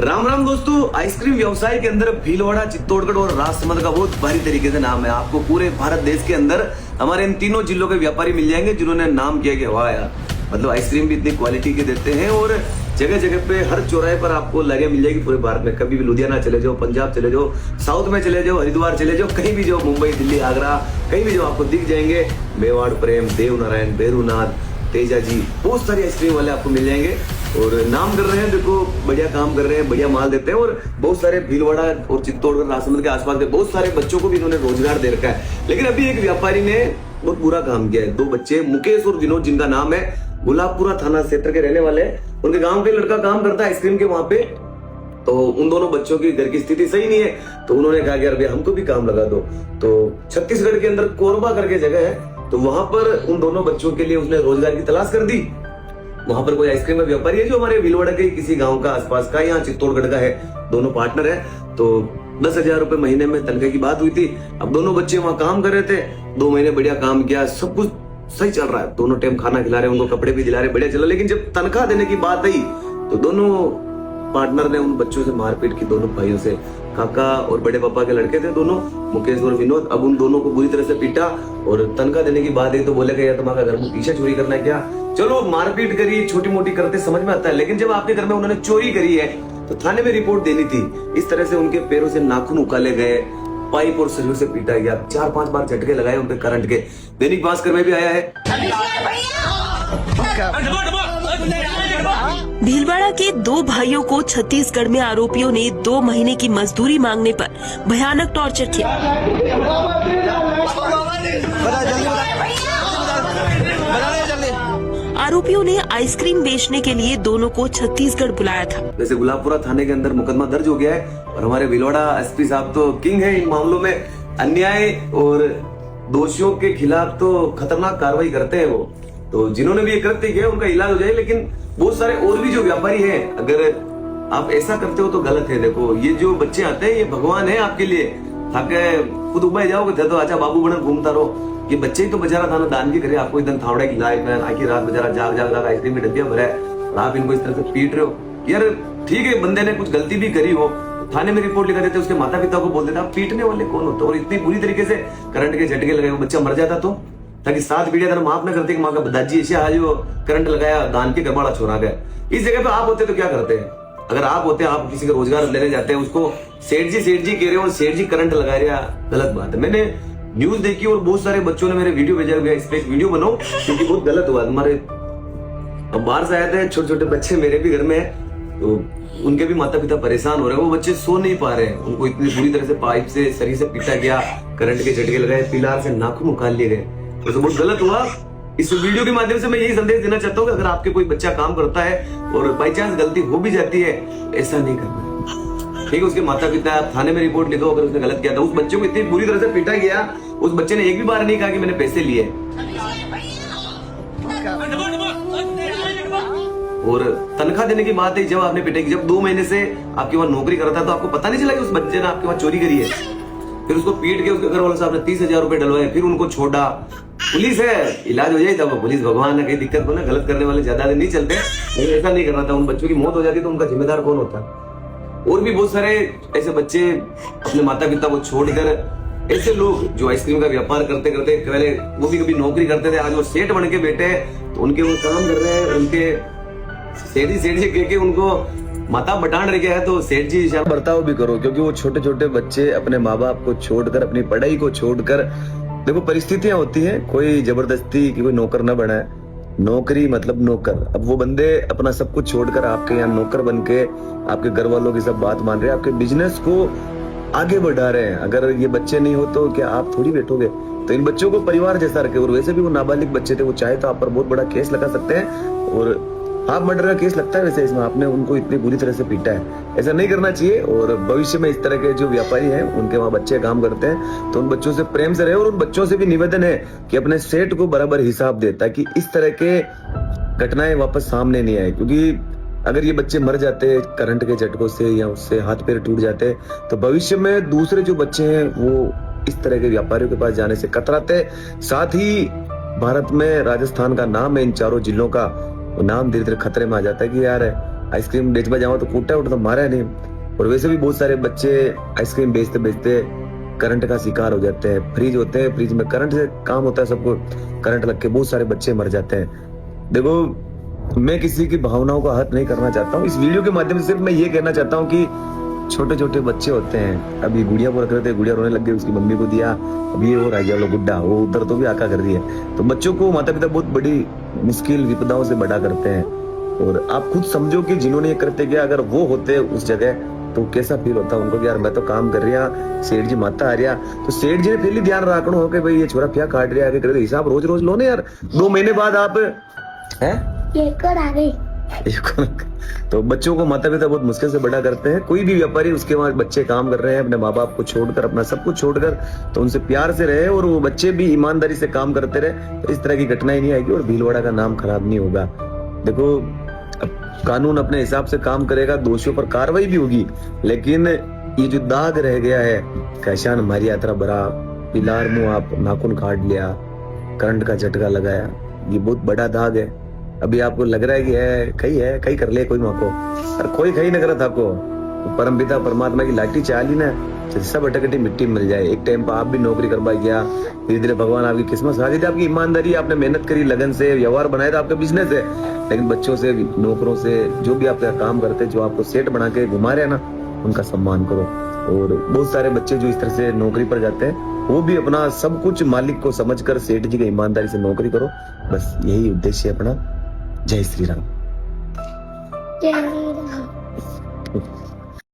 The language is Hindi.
राम राम दोस्तों, आइसक्रीम व्यवसाय के अंदर भीलवाड़ा, चित्तौड़गढ़ और राजसमंद का बहुत भारी तरीके से नाम है। आपको पूरे भारत देश के अंदर हमारे इन तीनों जिलों के व्यापारी मिल जाएंगे जिन्होंने नाम किया कि वाह यार, मतलब आइसक्रीम भी इतनी क्वालिटी के देते हैं और जगह जगह पे हर चौराहे पर आपको लगे मिल जाएगी पूरे भारत में। कभी भी लुधियाना चले जाओ, पंजाब चले जाओ, साउथ में चले जाओ, हरिद्वार चले जाओ, कहीं भी जाओ, मुंबई, दिल्ली, आगरा, कहीं भी जाओ आपको दिख जाएंगे। मेवाड़ प्रेम, देव नारायण, भैरूनाथ, तेजा जी, बहुत सारी आइसक्रीम वाले आपको मिल जाएंगे और नाम कर रहे हैं। देखो बढ़िया काम कर रहे हैं, बढ़िया माल देते हैं और बहुत सारे भीलवाड़ा और चित्तौड़गढ़, राजसमंद के आसपास के बहुत सारे बच्चों को भी इन्होंने रोजगार दे रखा है। लेकिन अभी एक व्यापारी ने बहुत बुरा काम किया है। दो बच्चे, मुकेश और विनोद, जिनका नाम है, गुलाबपुरा थाना क्षेत्र के रहने वाले, उनके गांव के लड़का काम करता है आइसक्रीम के वहां पे। तो उन दोनों बच्चों की घर की स्थिति सही नहीं है, तो उन्होंने कहा कि यार भैया हमको भी काम लगा दो। तो छत्तीसगढ़ के अंदर कोरबा करके जगह है, तो वहां पर उन दोनों बच्चों के लिए उसने रोजगार की तलाश कर दी। वहां पर कोई आइसक्रीम का व्यापारी है जो हमारे भीलवाड़ा के किसी गांव का, आसपास का, यहाँ चित्तौड़गढ़ का है, दोनों पार्टनर है। तो 10,000 रुपए महीने में तनख्वाह की बात हुई थी। अब दोनों बच्चे वहां काम कर रहे थे, 2 महीने बढ़िया काम किया, सब कुछ सही चल रहा है, दोनों टाइम खाना खिला रहे हैं, उनको कपड़े भी दिला रहे, बढ़िया चला। लेकिन जब तनख्वाह देने की बात आई तो दोनों पार्टनर ने उन बच्चों से मारपीट की, दोनों भाइयों से। काका और बड़े पापा के लड़के थे दोनों, मुकेश और विनोद। अब उन दोनों को बुरी तरह से पीटा और तनख्वाह देने की बात आई तो बोले कि यार तुम्हारा घर में पीछे चोरी करना है क्या? चलो मारपीट करी, छोटी मोटी करते समझ में आता है, लेकिन जब आपके घर में उन्होंने चोरी करी है तो थाने में रिपोर्ट देनी थी। इस तरह से उनके पैरों से नाखून उकाले गए, पाइप और सरियों से पीटा गया, 4-5 बार झटके लगाए उनके करंट के। दैनिक भास्कर में भी आया है। भीलवाड़ा के 2 भाइयों को छत्तीसगढ़ में आरोपियों ने 2 महीने की मजदूरी मांगने पर भयानक टॉर्चर किया। आरोपियों ने आइसक्रीम बेचने के लिए दोनों को छत्तीसगढ़ बुलाया था। वैसे गुलाबपुरा थाने के अंदर मुकदमा दर्ज हो गया है और हमारे भीलवाड़ा एसपी साहब तो किंग है इन मामलों में। अन्याय और दोषियों के खिलाफ तो खतरनाक कार्रवाई करते हैं वो। तो जिन्होंने भी ये कृत्य किया उनका इलाज हो जाए। लेकिन बहुत सारे और भी जो व्यापारी हैं, अगर आप ऐसा करते हो तो गलत है। देखो ये जो बच्चे आते हैं ये भगवान है आपके लिए। थाके खुद उबाई जाओगे तो अच्छा बाबू बना घूमता रहो। ये बच्चे ही तो बेचारा था ना, दान भी करे आपको, एकदम थावड़े की लाइफ है, आखिर रात बेचारा जाग जाग जाग आइसक्रीम की डब्बियां भरा है और आप इनको इस तरह से पीट रहे हो। यार ठीक है, बंदे ने कुछ गलती भी करी हो, थाने में रिपोर्ट लिखा देते, उसके माता पिता को बोल देते, आप पीटने वाले कौन होते? और इतनी बुरी तरीके से करंट के झटके लगाए, वो बच्चा मर जाता तो, ताकि 7 पीढ़ियां तरह माफ न करते कि माँ का दादी ऐसे आज वो करंट लगाया, दान के गड़बड़ा छोड़ा गया। इस जगह पे आप होते तो क्या करते हैं? अगर आप होते, आप किसी का रोजगार लेने जाते हैं, उसको सेठ जी कह रहे हो और सेठ जी करंट लगा रहे हैं, गलत बात है। मैंने न्यूज देखी और बहुत सारे बच्चों ने मेरे वीडियो भेजा हुआ, इस पे एक वीडियो बनाओ क्योंकि बहुत गलत हुआ। हमारे अब बाहर से आए थे, छोटे छोटे बच्चे मेरे भी घर में है, तो उनके भी माता पिता परेशान हो रहे हैं। वो बच्चे सो नहीं पा रहे हैं, उनको इतनी बुरी तरह से पाइप से, सरी से पीटा गया, करंट के झटके लगाए, पिलार से नाखून उकाल लिए गए, तो बहुत गलत हुआ। इस वीडियो के माध्यम से मैं यही संदेश देना चाहता हूँ कि अगर आपके कोई बच्चा काम करता है और बाई चांस गलती हो भी जाती है, ऐसा नहीं करना है, ठीक है? उसके माता पिता थाने में रिपोर्ट लिखो अगर उसने गलत किया था। उस बच्चे को इतनी बुरी तरह से पीटा गया, उस बच्चे ने एक भी बार नहीं कहा कि मैंने पैसे लिए। और तनख्वाह देने की बात है, जब आपने पिटाई, जब 2 महीने से आपके वहां नौकरी कर रहा था तो आपको पता नहीं चला कि उस बच्चे ने आपके वहां चोरी करी है। फिर उसको पीट के उसके घर वाले साहब ने 30,000 रुपए डलवाए, फिर उनको छोड़ा। पुलिस है, इलाज हो जाए तब पुलिस भगवान है, कहीं दिक्कत हो ना, गलत करने वाले ज्यादा दिन नहीं चलते। लेकिन ऐसा नहीं करना था। उन बच्चों की मौत हो जाती तो उनका जिम्मेदार कौन होता? और भी बहुत सारे ऐसे बच्चे अपने माता पिता को छोड़कर, ऐसे लोग जो आइसक्रीम का व्यापार करते करते, पहले वो भी कभी नौकरी करते थे, आज वो सेठ बन के बैठे हैं, तो उनके वो काम कर रहे हैं, उनके सेठ जी कह के उनको माता बटान रह गया है। तो सेठ जी बर्ताव भी करो, क्योंकि वो छोटे छोटे बच्चे अपने माँ बाप को छोड़कर, अपनी पढ़ाई को छोड़कर, देखो परिस्थितियां होती हैं, कोई जबरदस्ती की कोई नौकर न बनाए। नौकरी मतलब नौकर। अब वो बंदे अपना सब कुछ छोड़कर आपके यहाँ नौकर बन के आपके घर वालों की सब बात मान रहे हैं, आपके बिजनेस को आगे बढ़ा रहे हैं। अगर ये बच्चे नहीं हो तो क्या आप थोड़ी बैठोगे? तो इन बच्चों को परिवार जैसा रखे। और वैसे भी वो नाबालिग बच्चे थे, वो चाहे तो आप पर बहुत बड़ा केस लगा सकते हैं और आप मर्डर का केस लगता है। वैसे इसमें आपने उनको इतनी बुरी तरह से पीटा है, ऐसा नहीं करना चाहिए। और भविष्य में इस तरह के जो व्यापारी हैं, उनके वहां बच्चे काम करते हैं, तो उन बच्चों से प्रेम से रहे। और उन बच्चों से भी निवेदन है कि अपने सेठ को बराबर हिसाब दे, ताकि इस तरह के घटनाएं वापस सामने नहीं आए। क्योंकि अगर ये बच्चे मर जाते करंट के झटकों से या उससे हाथ पैर टूट जाते, तो भविष्य में दूसरे जो बच्चे हैं वो इस तरह के व्यापारियों के पास जाने से कतराते। साथ ही भारत में राजस्थान का नाम है, इन चारों जिलों का नाम धीरे धीरे खतरे में आ जाता है कि यार आइसक्रीम बेचवा जाओ तो कूटा उठा तो मारा नहीं। और वैसे भी बहुत सारे बच्चे आइसक्रीम बेचते बेचते करंट का शिकार हो जाते हैं। फ्रिज होते हैं, फ्रिज में करंट से काम होता है, सबको करंट लग के बहुत सारे बच्चे मर जाते हैं। देखो, मैं किसी की भावनाओं का हत नहीं करना चाहता हूँ। इस वीडियो के माध्यम से सिर्फ मैं ये कहना चाहता हूँ कि छोटे छोटे बच्चे होते हैं, अभी गुड़िया को रख रहे थे, गुड़िया रोने लग गई, उसकी मम्मी को दिया, अभी ये हो रहा है गुड्डा, वो उधर तो भी आका कर रही है। तो बच्चों को माता पिता बहुत बड़ी मुश्किल विपदाओं से बड़ा करते हैं। और आप खुद समझो कि जिन्होंने ये करते गया, अगर वो होते उस जगह तो कैसा फील होता उनको कि यार मैं तो काम कर रहा, सेठ जी माता आ रहा। तो सेठ जी ने पहले ध्यान रखना हो कि भाई ये छोरा क्या काट रहा है, करे हिसाब रोज रोज लो ना यार। 2 महीने बाद आप हैं आ गई। तो बच्चों को माता पिता बहुत मुश्किल से बड़ा करते हैं। कोई भी व्यापारी, उसके बाद बच्चे काम कर रहे हैं अपने माँ बाप को छोड़कर, अपना सब कुछ छोड़कर, तो उनसे प्यार से रहे और वो बच्चे भी ईमानदारी से काम करते रहे, तो इस तरह की घटनाएं नहीं आएगी और भीलवाड़ा का नाम खराब नहीं होगा। देखो, अब कानून अपने हिसाब से काम करेगा, दोषियों पर कार्रवाई भी होगी, लेकिन ये जो दाग रह गया है, कैशान हमारी यात्रा भरा, पिलार मुंह आप नाखून काट लिया, करंट का झटका लगाया, ये बहुत बड़ा दाग है। अभी आपको लग रहा है कि है कहीं कर ले कोई माको, और कोई कहीं न करत आपको। परम पिता परमात्मा की लाठी चाली ना, सब अटकटी मिट्टी मिल जाए। एक टाइम पर आप भी नौकरी करवा गया, धीरे धीरे भगवान आपकी किस्मत साझी थी, आपकी ईमानदारी, आपने मेहनत करी, लगन से व्यवहार बनाया था, आपका बिजनेस है। लेकिन बच्चों से, नौकरों से, जो भी आपका काम करते, जो आपको सेठ बना के घुमा रहे हैं ना, उनका सम्मान करो। और बहुत सारे बच्चे जो इस तरह से नौकरी पर जाते हैं, वो भी अपना सब कुछ मालिक को समझकर सेठ जी की ईमानदारी से नौकरी करो। बस यही उद्देश्य है अपना। जय श्री राम। जय